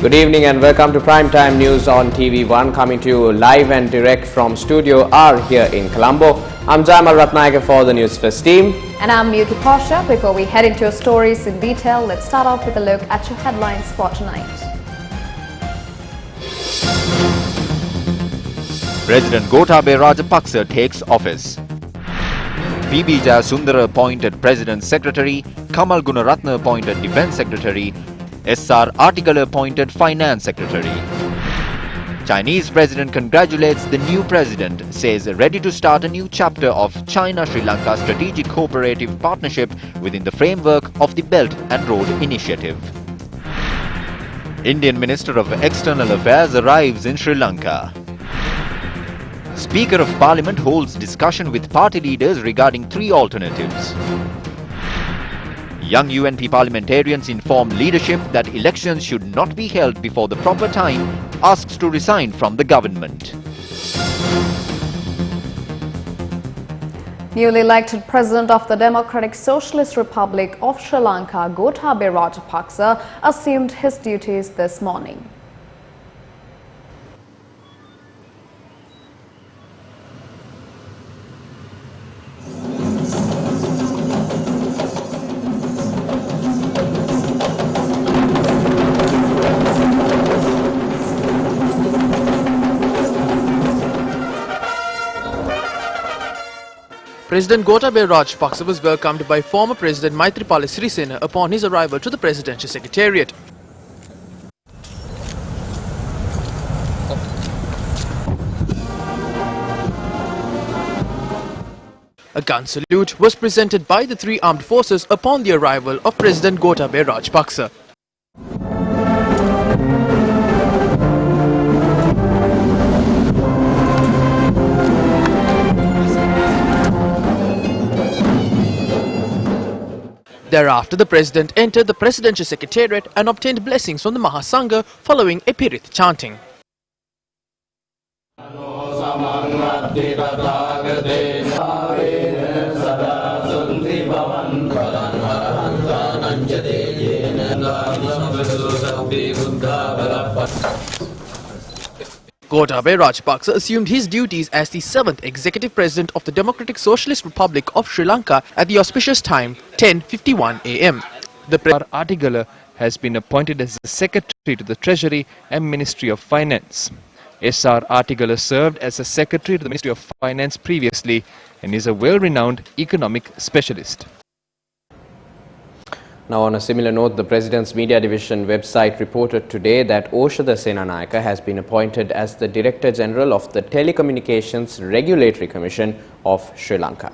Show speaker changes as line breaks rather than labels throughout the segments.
Good evening and welcome to Primetime News on TV1, coming to you live and direct from Studio R here in Colombo. I'm Jamal Ratnayaka for the Newsfirst team.
And I'm Yuki Pasha. Before we head into your stories in detail, let's start off with a look at your headlines for tonight.
President Gotabaya Rajapaksa takes office. P.B. Jayasundara appointed President Secretary, Kamal Gunaratne appointed Defence Secretary, S.R. Artikala appointed Finance Secretary. Chinese President congratulates the new President, says ready to start a new chapter of China-Sri Lanka Strategic Cooperative Partnership within the framework of the Belt and Road Initiative. Indian Minister of External Affairs arrives in Sri Lanka. Speaker of Parliament holds discussion with party leaders regarding 3 alternatives. Young UNP parliamentarians inform leadership that elections should not be held before the proper time, asks to resign from the government.
Newly elected President of the Democratic Socialist Republic of Sri Lanka, Gotabaya Rajapaksa, assumed his duties this morning.
President Gotabaya Rajapaksa was welcomed by former President Maithripala Sirisena upon his arrival to the Presidential Secretariat. A gun salute was presented by the 3 armed forces upon the arrival of President Gotabaya Rajapaksa. Thereafter, the President entered the Presidential Secretariat and obtained blessings from the Mahasangha following a Pirith chanting. Gotabaya Rajapaksa assumed his duties as the 7th Executive President of the Democratic Socialist Republic of Sri Lanka at the auspicious time 10:51 am. The
S.R. Artikala has been appointed as the Secretary to the Treasury and Ministry of Finance. S.R. Artikala served as a Secretary to the Ministry of Finance previously and is a well-renowned economic specialist.
Now, on a similar note, the President's Media Division website reported today that Oshada Senanayaka has been appointed as the Director General of the Telecommunications Regulatory Commission of Sri Lanka.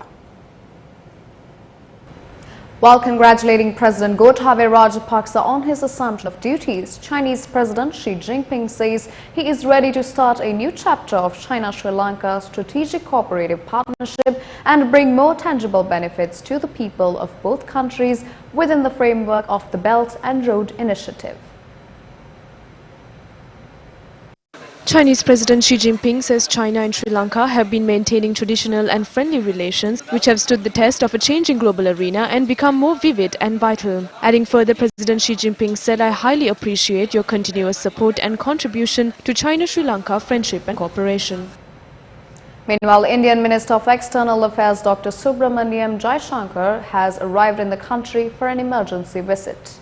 While congratulating President Gotabaya Rajapaksa on his assumption of duties, Chinese President Xi Jinping says he is ready to start a new chapter of China-Sri Lanka Strategic Cooperative Partnership and bring more tangible benefits to the people of both countries within the framework of the Belt and Road Initiative.
Chinese President Xi Jinping says China and Sri Lanka have been maintaining traditional and friendly relations which have stood the test of a changing global arena and become more vivid and vital. Adding further, President Xi Jinping said, "I highly appreciate your continuous support and contribution to China-Sri Lanka friendship and cooperation."
Meanwhile, Indian Minister of External Affairs Dr. Subramaniam Jaishankar has arrived in the country for an emergency visit.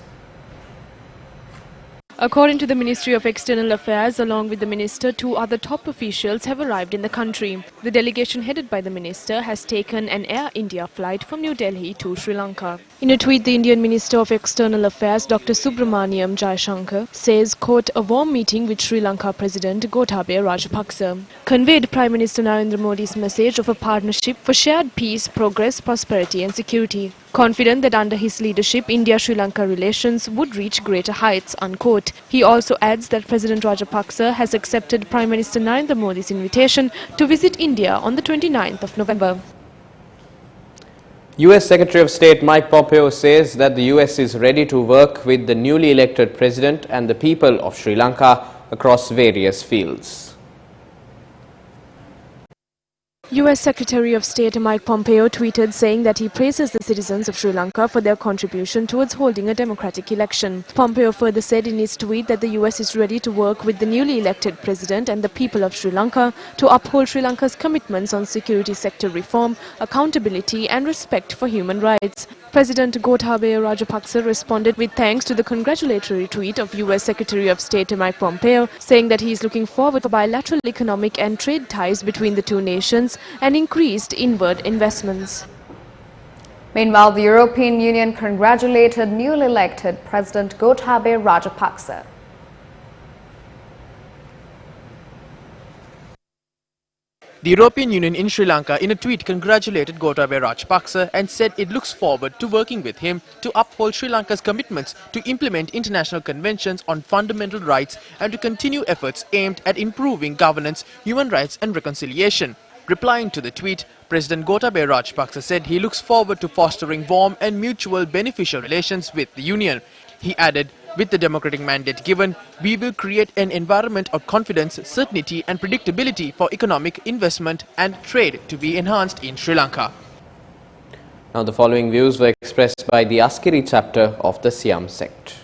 According to the Ministry of External Affairs, along with the minister, 2 other top officials have arrived in the country. The delegation headed by the minister has taken an Air India flight from New Delhi to Sri Lanka. In a tweet, the Indian Minister of External Affairs, Dr. Subramaniam Jaishankar, says, quote, "A warm meeting with Sri Lanka President Gotabaya Rajapaksa conveyed Prime Minister Narendra Modi's message of a partnership for shared peace, progress, prosperity and security. Confident that under his leadership, India-Sri Lanka relations would reach greater heights," unquote. He also adds that President Rajapaksa has accepted Prime Minister Narendra Modi's invitation to visit India on the 29th of November.
U.S. Secretary of State Mike Pompeo says that the U.S. is ready to work with the newly elected president and the people of Sri Lanka across various fields.
US Secretary of State Mike Pompeo tweeted saying that he praises the citizens of Sri Lanka for their contribution towards holding a democratic election. Pompeo further said in his tweet that the US is ready to work with the newly elected president and the people of Sri Lanka to uphold Sri Lanka's commitments on security sector reform, accountability and respect for human rights. President Gotabaya Rajapaksa responded with thanks to the congratulatory tweet of US Secretary of State Mike Pompeo, saying that he is looking forward to bilateral economic and trade ties between the two nations and increased inward investments.
Meanwhile, the European Union congratulated newly elected President Gotabaya Rajapaksa.
The European Union in Sri Lanka in a tweet congratulated Gotabaya Rajapaksa and said it looks forward to working with him to uphold Sri Lanka's commitments to implement international conventions on fundamental rights and to continue efforts aimed at improving governance, human rights and reconciliation. Replying to the tweet, President Gotabaya Rajapaksa said he looks forward to fostering warm and mutual beneficial relations with the Union. He added, with the democratic mandate given, we will create an environment of confidence, certainty and predictability for economic investment and trade to be enhanced in Sri Lanka.
Now the following views were expressed by the Askeri chapter of the Siam sect.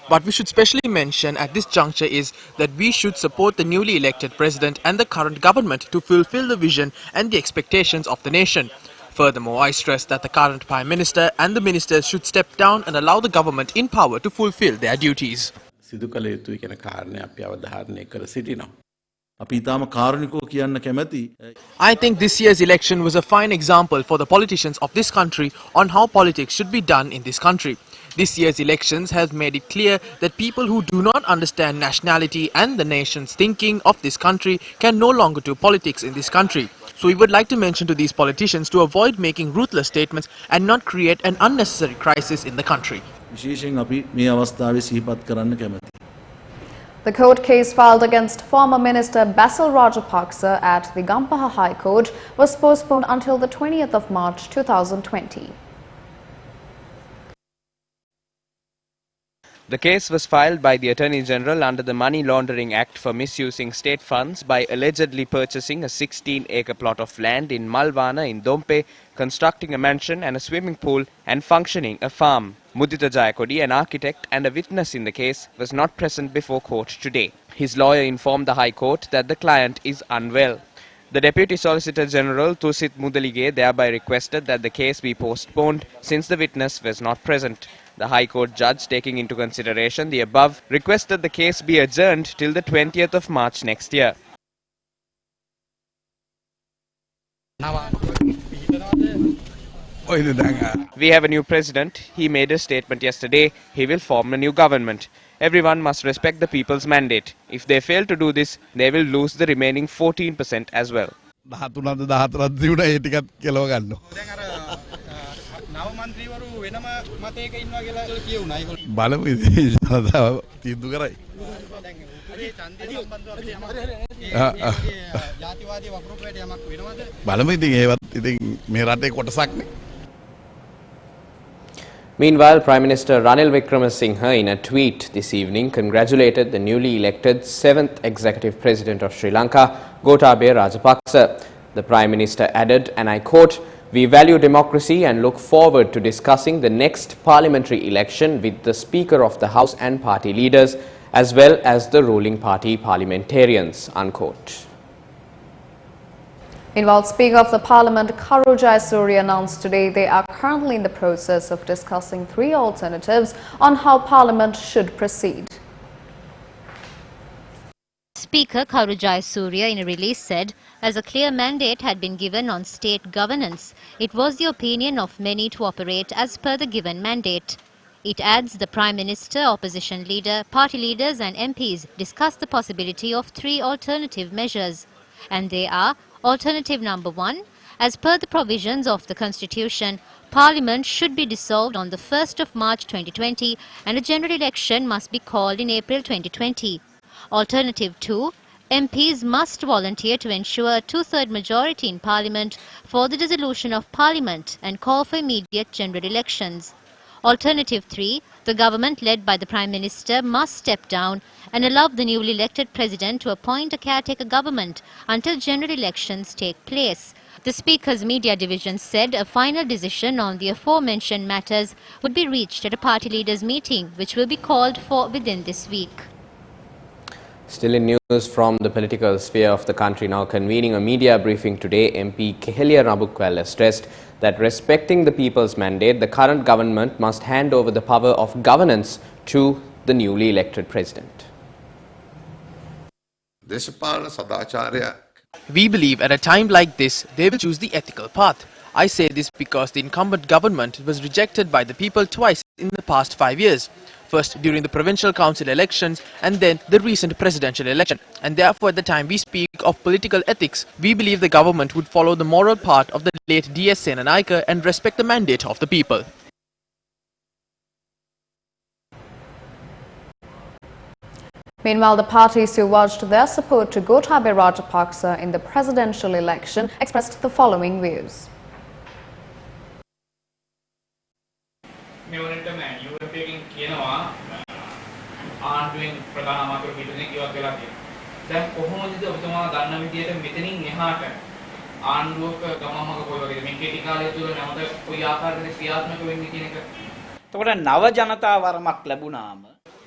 What we should specially mention at this juncture is that we should support the newly elected president and the current government to fulfill the vision and the expectations of the nation. Furthermore, I stress that the current Prime Minister and the ministers should step down and allow the government in power to fulfill their duties. I think this year's election was a fine example for the politicians of this country on how politics should be done in this country. This year's elections have made it clear that people who do not understand nationality and the nation's thinking of this country can no longer do politics in this country. So we would like to mention to these politicians to avoid making ruthless statements and not create an unnecessary crisis in the country.
The court case filed against former Minister Basil Rajapaksa at the Gampaha High Court was postponed until the 20th of March 2020.
The case was filed by the Attorney General under the Money Laundering Act for misusing state funds by allegedly purchasing a 16-acre plot of land in Malvana in Dompe, constructing a mansion and a swimming pool and functioning a farm. Mudita Jayakodi, an architect and a witness in the case, was not present before court today. His lawyer informed the High Court that the client is unwell. The Deputy Solicitor General Tusit Mudalige thereby requested that the case be postponed since the witness was not present. The High Court judge, taking into consideration the above, requested the case be adjourned till the 20th of March next year. We have a new president. He made a statement yesterday. He will form a new government. Everyone must respect the people's mandate. If they fail to do this, they will lose the remaining 14% as well.
Meanwhile, Prime Minister Ranil Wickremesinghe in a tweet this evening congratulated the newly elected 7th Executive President of Sri Lanka, Gotabaya Rajapaksa. The Prime Minister added, and I quote, "We value democracy and look forward to discussing the next parliamentary election with the Speaker of the House and party leaders, as well as the ruling party parliamentarians," unquote.
Meanwhile, Speaker of the Parliament Karu Jayasuriya announced today they are currently in the process of discussing 3 alternatives on how Parliament should proceed.
Speaker Karu Jayasuriya in a release said, as a clear mandate had been given on state governance, it was the opinion of many to operate as per the given mandate. It adds the Prime Minister, Opposition Leader, party leaders and MPs discussed the possibility of 3 alternative measures. And they are: Alternative number 1, as per the provisions of the Constitution, Parliament should be dissolved on the 1st of March 2020 and a general election must be called in April 2020. Alternative 2, MPs must volunteer to ensure a 2/3 majority in Parliament for the dissolution of Parliament and call for immediate general elections. Alternative 3, The government led by the Prime Minister must step down and allow the newly elected President to appoint a caretaker government until general elections take place. The Speaker's media division said a final decision on the aforementioned matters would be reached at a party leaders' meeting, which will be called for within this week.
Still in news from the political sphere of the country now, convening a media briefing today, MP Kehelia Rabukwala stressed that respecting the people's mandate, the current government must hand over the power of governance to the newly elected president.
We believe at a time like this, they will choose the ethical path. I say this because the incumbent government was rejected by the people twice in the past 5 years. First during the provincial council elections and then the recent presidential election. And therefore at the time we speak of political ethics, we believe the government would follow the moral path of the late D.S. Senanayake and respect the mandate of the people.
Meanwhile, the parties who vouched their support to Gotabaya Rajapaksa in the presidential election expressed the following views.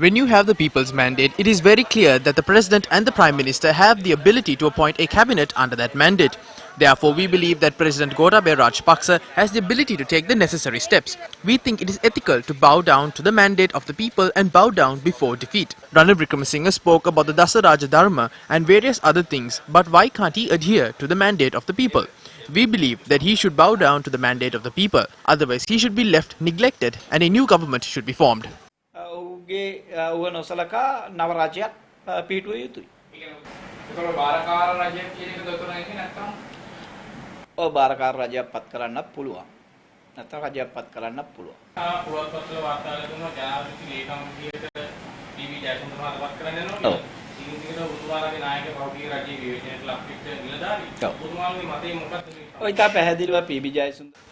When you have the people's mandate, it is very clear that the President and the Prime Minister have the ability to appoint a cabinet under that mandate. Therefore, we believe that President Gotabaya Rajapaksa has the ability to take the necessary steps. We think it is ethical to bow down to the mandate of the people and bow down before defeat. Ranil Wickremesinghe spoke about the Dasa Raja Dharma and various other things, but why can't he adhere to the mandate of the people? We believe that he should bow down to the mandate of the people. Otherwise, he should be left neglected and a new government should be formed.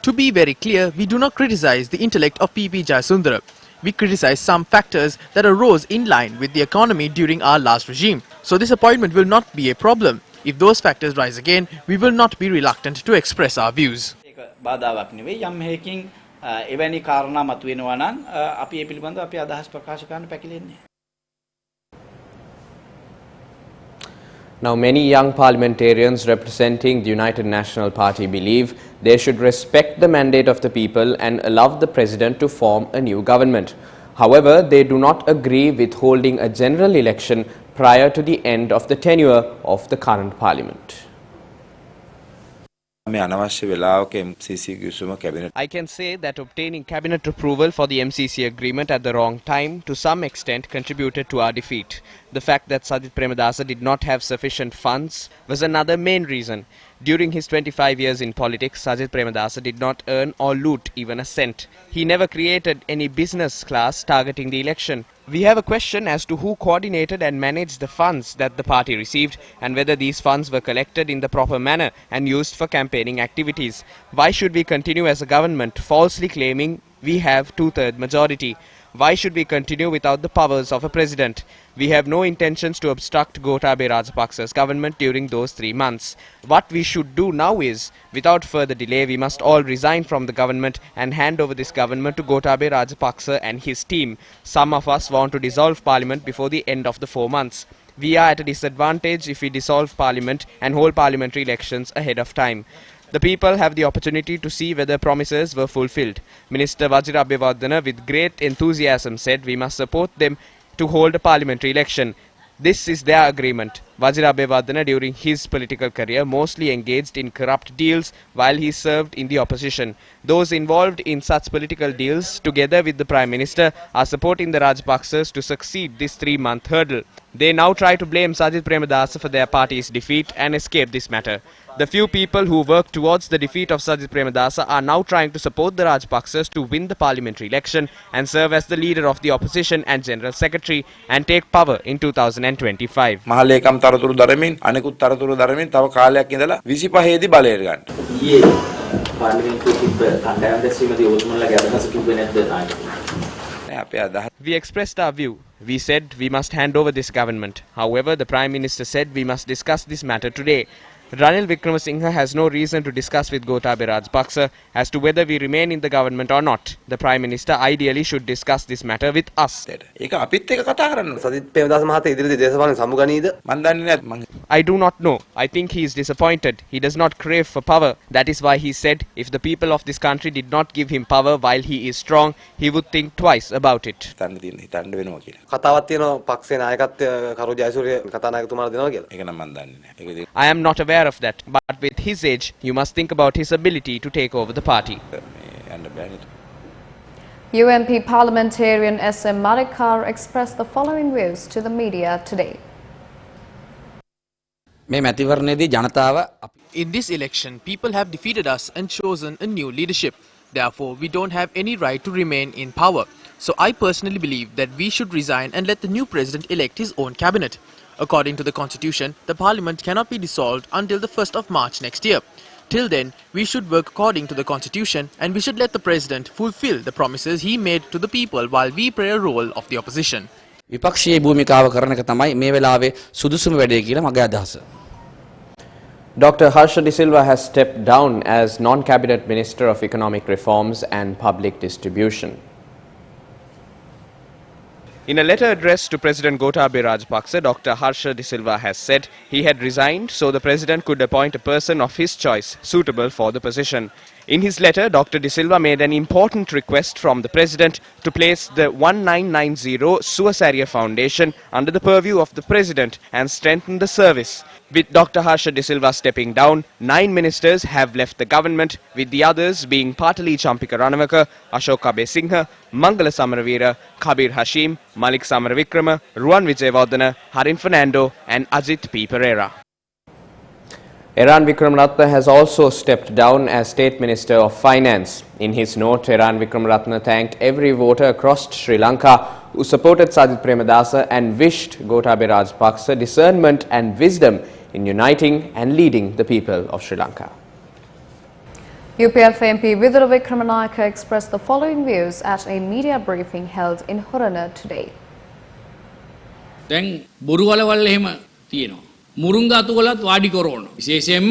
To be very clear, we do not criticize the intellect of P.B. Jayasundara. We criticize some factors that arose in line with the economy during our last regime. So this appointment will not be a problem. If those factors rise again, we will not be reluctant to express our views.
Now, many young parliamentarians representing the United National Party believe they should respect the mandate of the people and allow the president to form a new government. However, they do not agree with holding a general election prior to the end of the tenure of the current parliament. I can say that obtaining cabinet approval for the MCC agreement at the wrong time to some extent contributed to our defeat. The fact that Sajith Premadasa did not have sufficient funds was another main reason. During his 25 years in politics, Sajith Premadasa did not earn or loot even a cent. He never created any business class targeting the election. We have a question as to who coordinated and managed the funds that the party received and whether these funds were collected in the proper manner and used for campaigning activities. Why should we continue as a government falsely claiming we have two-thirds majority? Why should we continue without the powers of a president? We have no intentions to obstruct Gotabaya Rajapaksa's government during those 3 months. What we should do now is, without further delay, we must all resign from the government and hand over this government to Gotabaya Rajapaksa and his team. Some of us want to dissolve parliament before the end of the 4 months. We are at a disadvantage if we dissolve parliament and hold parliamentary elections ahead of time. The people have the opportunity to see whether promises were fulfilled. Minister Vajira Abeyewardene with great enthusiasm said we must support them to hold a parliamentary election. This is their agreement. Vajira Abeyewardene during his political career mostly engaged in corrupt deals while he served in the opposition. Those involved in such political deals together with the Prime Minister are supporting the Rajapaksas to succeed this 3-month hurdle. They now try to blame Sajith Premadasa for their party's defeat and escape this matter. The few people who worked towards the defeat of Sajith Premadasa are now trying to support the Rajapaksas to win the parliamentary election and serve as the leader of the opposition and General Secretary and take power in 2025.
මහලේකම් තරතුරු දරමින් අනෙකුත් තරතුරු දරමින් තව කාලයක් ඉඳලා 25 දී බලයට ගන්න. ඊයේ පාර්ලිමේන්තුවේ තිබ්බ කණ්ඩායම් දැස්වීමේදී ඔබතුමන්ලගේ අදහස කිව්වේ නැද්ද නායකතුමා? අපේ අදහස.
We expressed our view. We said we must hand over this government. However, the Prime Minister said we must discuss this matter today. Ranil Wickremesinghe has no reason to discuss with Gotabaya Rajapaksa as to whether we remain in the government or not. The Prime Minister ideally should discuss this matter with us.
ඒක අපිත් එක්ක කතා කරන්න.
සජිත් ප්‍රේමදාස මහතා ඉදිරියේදී දේශපාලන සමුගනීද?
මන් දන්නේ නැහැ.
I do not know. I think he is disappointed. He does not crave for power. That is why he said if the people of this country did not give him power while he is strong, he would think twice about it.
හිතන්න වෙනවා කියලා.
කතාවක් තියෙනවා පක්ෂේ නායකත්වය කරු ජයසූරිය කතානායකතුමාලා දෙනවා කියලා.
ඒක නම් මන් දන්නේ නැහැ.
I am not aware of that. But with his age, you must think about his ability to take over the party.
UMP parliamentarian SM Marikar expressed the following views to the media today.
In this election, people have defeated us and chosen a new leadership. Therefore, we don't have any right to remain in power. So I personally believe that we should resign and let the new president elect his own cabinet. According to the constitution, the parliament cannot be dissolved until the 1st of March next year. Till then, we should work according to the constitution and we should let the president fulfill the promises he made to the people while we play a role of the opposition.
විපක්ෂයේ භූමිකාව කරන එක තමයි මේ වෙලාවේ සුදුසුම වැඩේ කියලා මගේ අදහස.
Dr. Harsha De Silva has stepped down as non-cabinet minister of economic reforms and public distribution. In a letter addressed to President Gotabaya Rajapaksa, Dr. Harsha De Silva has said he had resigned so the president could appoint a person of his choice suitable for the position. In his letter, Dr. De Silva made an important request from the president to place the 1990 Suasaria Foundation under the purview of the president and strengthen the service. With Dr. Harsha De Silva stepping down, 9 ministers have left the government, with the others being Patali Champika Ranawaka, Ashoka Besingha, Mangala Samaravira, Kabir Hashim, Malik Samaravikrama, Ruwan Vijayawardena, Harin Fernando and Ajit P. Pereira. Eran Wickremaratne has also stepped down as State Minister of Finance. In his note, Eran Wickremaratne thanked every voter across Sri Lanka who supported Sajith Premadasa and wished Gotabaya Rajapaksa discernment and wisdom in uniting and leading the people of Sri Lanka.
UPF MP Vidura Wickramanayake expressed the following views at a media briefing held in Horana today.
දැන් බොරු වලවල් එහෙම තියෙනවා. මුරුංගාතු වලත් වාඩි කරවන. විශේෂයෙන්ම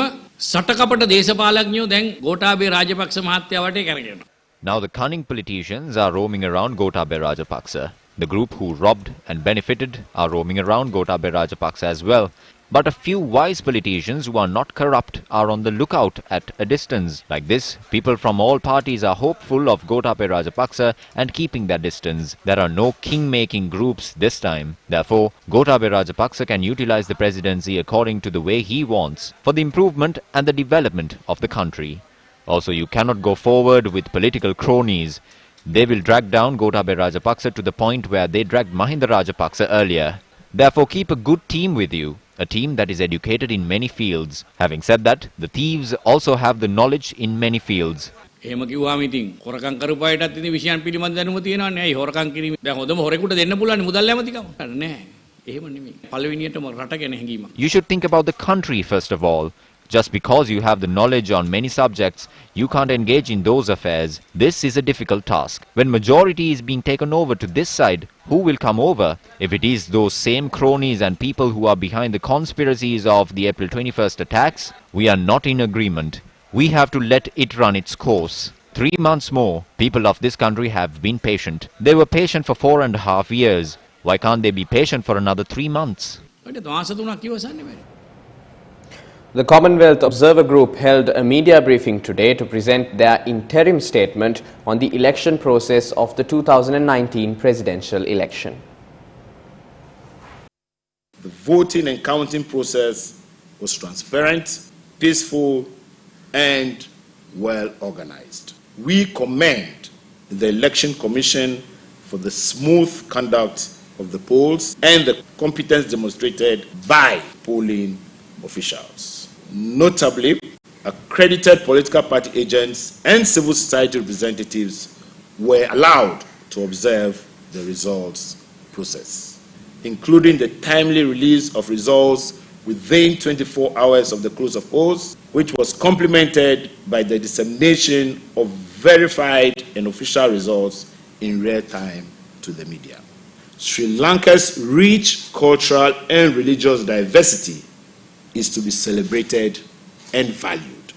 සටකපට දේශපාලඥයෝ දැන් ගෝඨාභය රාජපක්ෂ මහත්තයා වටේ කරගෙනවා.
Now the cunning politicians are roaming around Gotabaya Rajapaksa. The group who robbed and benefited are roaming around Gotabaya Rajapaksa as well. But a few wise politicians who are not corrupt are on the lookout at a distance. Like this, people from all parties are hopeful of Gotabaya Rajapaksa and keeping that distance. There are no king-making groups this time. Therefore, Gotabaya Rajapaksa can utilize the presidency according to the way he wants for the improvement and the development of the country. Also, you cannot go forward with political cronies. They will drag down Gotabaya Rajapaksa to the point where they dragged Mahinda Rajapaksa earlier. Therefore, keep a good team with you. A team that is educated in many fields. Having said that, the thieves also have the knowledge in many fields.
එහෙම කිව්වාම ඉතින් හොරකම් කරපු අයටත් ඉතින් විෂයන් පිළිබඳ දැනුම තියෙනවනේ. ඇයි හොරකම් කිරීම? දැන් හොඳම හොරෙකුට දෙන්න පුළුවන් මුදල් ඇමතිකම. නෑ. එහෙම නෙමෙයි. පළවෙනියටම රට ගැන හැඟීමක්.
You should think about the country first of all. Just because you have the knowledge on many subjects, you can't engage in those affairs. This is a difficult task. When majority is being taken over to this side, who will come over? If it is those same cronies and people who are behind the conspiracies of the April 21st attacks, we are not in agreement. We have to let it run its course. 3 months more, people of this country have been patient. They were patient for 4.5 years. Why can't they be patient for another 3 months?
The Commonwealth Observer Group held a media briefing today to present their interim statement on the election process of the 2019 presidential election.
The voting and counting process was transparent, peaceful, and well organized. We commend the Election Commission for the smooth conduct of the polls and the competence demonstrated by polling officials. Notably, accredited political party agents and civil society representatives were allowed to observe the results process, including the timely release of results within 24 hours of the close of polls, which was complemented by the dissemination of verified and official results in real time to the media. Sri Lanka's rich cultural and religious diversity is to be celebrated and valued.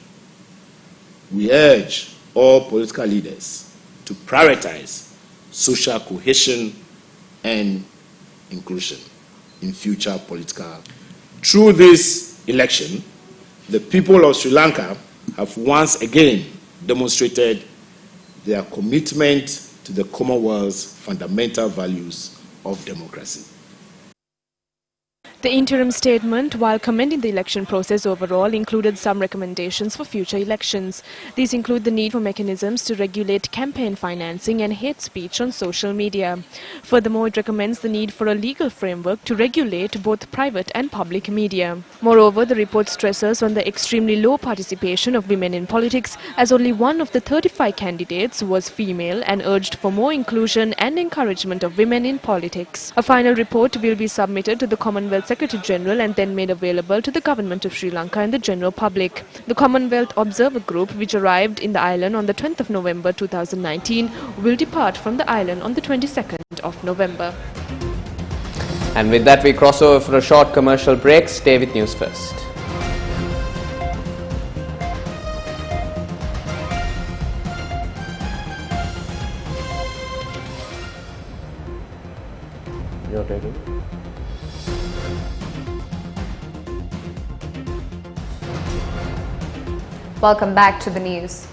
We urge all political leaders to prioritize social cohesion and inclusion in future political. Through this election, the people of Sri Lanka have once again demonstrated their commitment to the Commonwealth's fundamental values of democracy.
The interim statement, while commending the election process overall, included some recommendations for future elections. These include the need for mechanisms to regulate campaign financing and hate speech on social media. Furthermore, it recommends the need for a legal framework to regulate both private and public media. Moreover, the report stresses on the extremely low participation of women in politics, as only one of the 35 candidates was female, and urged for more inclusion and encouragement of women in politics. A final report will be submitted to the Commonwealth Secretary General and then made available to the Government of Sri Lanka and the general public. The Commonwealth Observer Group, which arrived in the island on the 10th of November 2019, will depart from the island on the 22nd of November.
And with that, we cross over for a short commercial break. Stay with News First. You're ready.
Welcome back to the news.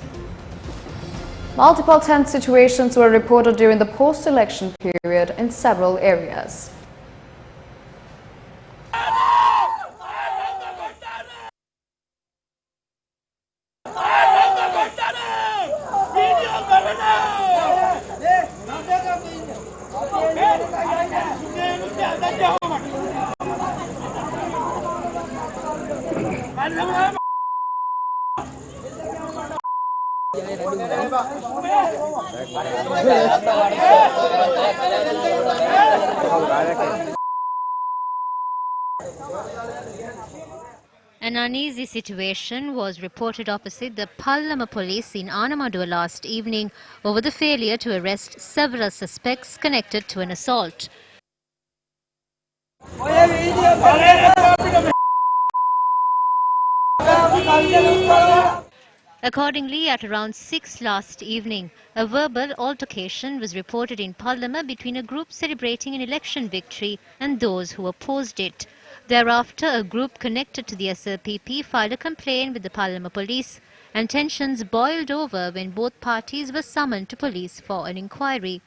Multiple tense situations were reported during the post-election period in several areas.
An uneasy situation was reported opposite the Pallama police in Anamadua last evening over the failure to arrest several suspects connected to an assault. Accordingly, at around 6 last evening, a verbal altercation was reported in Pallama between a group celebrating an election victory and those who opposed it. Thereafter, a group connected to the SLPP filed a complaint with the Pallama police, and tensions boiled over when both parties were summoned to police for an inquiry.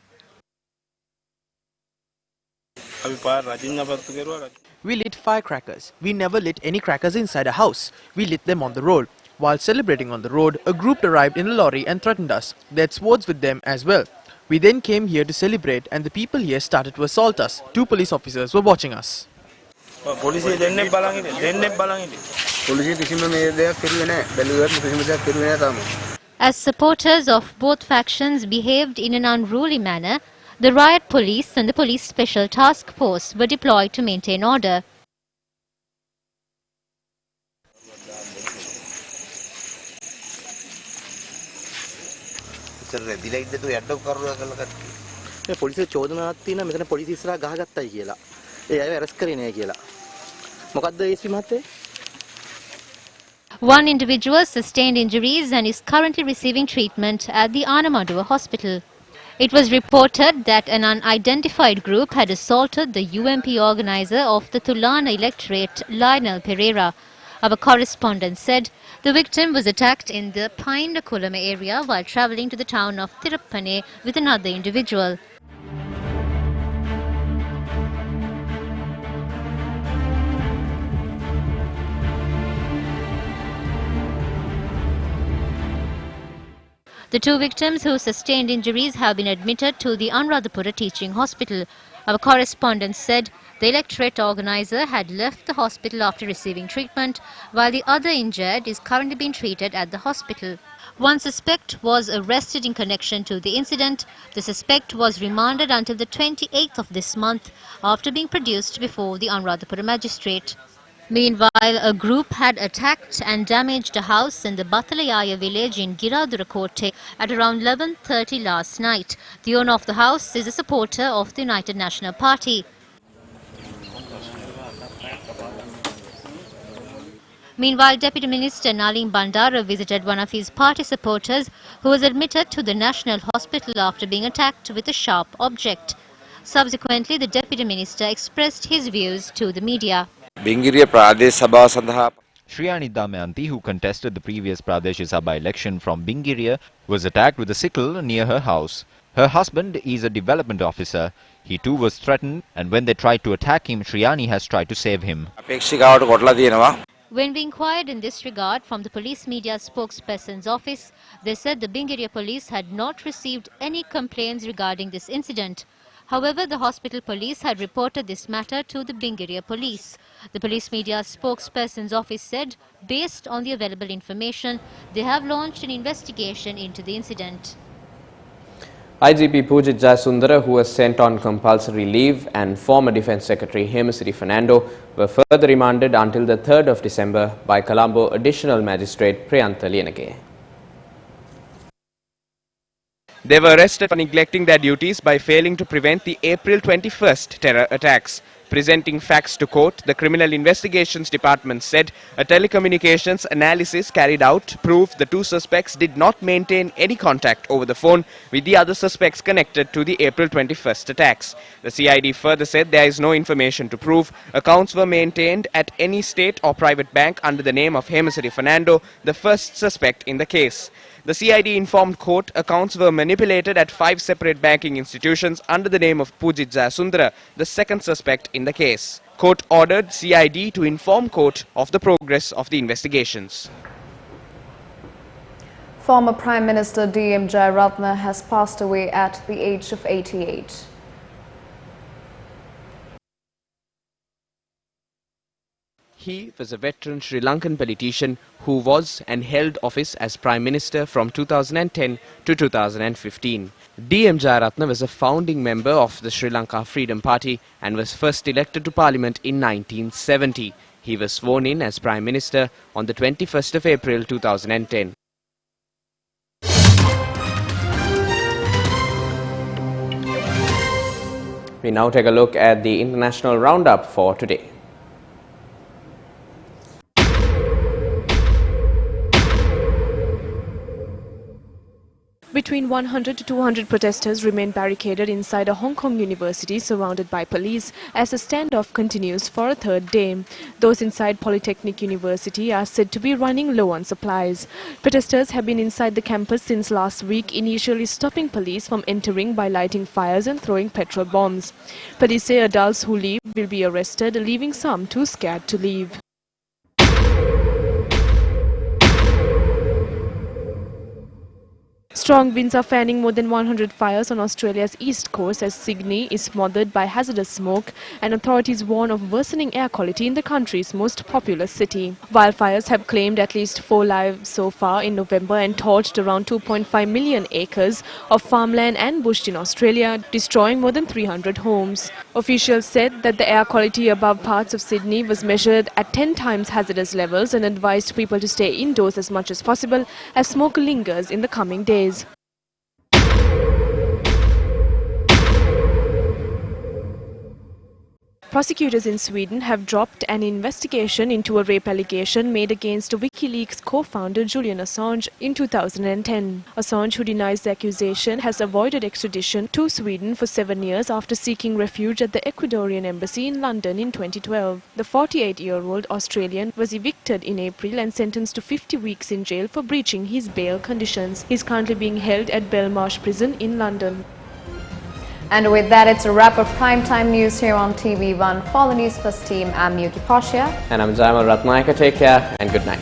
We lit firecrackers. We never lit any crackers inside a house. We lit them on the road. While celebrating on the road, a group arrived in a lorry and threatened us. They had swords with them as well. We then came here to celebrate, and the people here started to assault us. 2 police officers were watching us.
As supporters of both factions behaved in an unruly manner, the riot police and the police special task force were deployed to maintain order. One individual sustained injuries and is currently receiving treatment at the Anamadua hospital. It was reported that an unidentified group had assaulted the UMP organizer of the Tulana electorate, Lionel Pereira. Our correspondent said the victim was attacked in the Painakulama area while travelling to the town of Tirupane with another individual. The 2 victims who sustained injuries have been admitted to the Anuradhapura Teaching Hospital. Our correspondent said the electorate organizer had left the hospital after receiving treatment, while the other injured is currently being treated at the hospital. One suspect was arrested in connection to the incident. The suspect was remanded until the 28th of this month after being produced before the Anuradhapura magistrate. Meanwhile, a group had attacked and damaged a house in the Batalayaya village in Giradurakote at around 11:30 last night. The owner of the house is a supporter of the United National Party. Meanwhile, Deputy Minister Nalim Bandara visited one of his party supporters who was admitted to the National Hospital after being attacked with a sharp object. Subsequently, the Deputy Minister expressed his views to the media.
Shriyani Damayanti, who contested the previous Pradesh Sabha election from Bingiriya, was attacked with a sickle near her house. Her husband is a development officer. He too was threatened, and when they tried to attack him, Shriyani has tried to save him. When we inquired in this regard from the police media spokesperson's office, they said the Bingiriya police had not received any complaints regarding this incident. However, the hospital police had reported this matter to the Bingiriya police. The police media spokesperson's office said, based on the available information, they have launched an investigation into the incident.
IGP Pujit Jayasundara, who was sent on compulsory leave, and former Defence Secretary Hemasiri Fernando were further remanded until the 3rd of December by Colombo Additional Magistrate Priyantha Liyanage.
They were arrested for neglecting their duties by failing to prevent the April 21st terror attacks. Presenting facts to court, the Criminal Investigations Department said a telecommunications analysis carried out proved the two suspects did not maintain any contact over the phone with the other suspects connected to the April 21st attacks. The CID further said there is no information to prove accounts were maintained at any state or private bank under the name of Hemasiri Fernando, the first suspect in the case. The CID informed court accounts were manipulated at 5 separate banking institutions under the name of Pujit Jayasundara, the second suspect in the case. Court ordered CID to inform court of the progress of the investigations.
Former Prime Minister D.M. Jayaratne has passed away at the age of 88.
He was a veteran Sri Lankan politician who was and held office as Prime Minister from 2010 to 2015. D.M. Jayaratne was a founding member of the Sri Lanka Freedom Party and was first elected to Parliament in 1970. He was sworn in as Prime Minister on the 21st of April 2010.
We now take a look at the international roundup for today.
Between 100 to 200 protesters remain barricaded inside a Hong Kong university surrounded by police as the standoff continues for a third day. Those inside Polytechnic University are said to be running low on supplies. Protesters have been inside the campus since last week, initially stopping police from entering by lighting fires and throwing petrol bombs. Police say adults who leave will be arrested, leaving some too scared to leave. Strong winds are fanning more than 100 fires on Australia's east coast as Sydney is smothered by hazardous smoke, and authorities warn of worsening air quality in the country's most populous city. Wildfires have claimed at least 4 lives so far in November and torched around 2.5 million acres of farmland and bush in Australia, destroying more than 300 homes. Officials said that the air quality above parts of Sydney was measured at 10 times hazardous levels and advised people to stay indoors as much as possible as smoke lingers in the coming days. Prosecutors in Sweden have dropped an investigation into a rape allegation made against WikiLeaks co-founder Julian Assange in 2010. Assange, who denies the accusation, has avoided extradition to Sweden for 7 years after seeking refuge at the Ecuadorian embassy in London in 2012. The 48-year-old Australian was evicted in April and sentenced to 50 weeks in jail for breaching his bail conditions. He is currently being held at Belmarsh Prison in London.
And with that, it's a wrap of primetime news here on TV1. For the Newsfirst team, I'm Yuki Pasha.
And I'm Jayamal Ratnayaka. Take care and good night.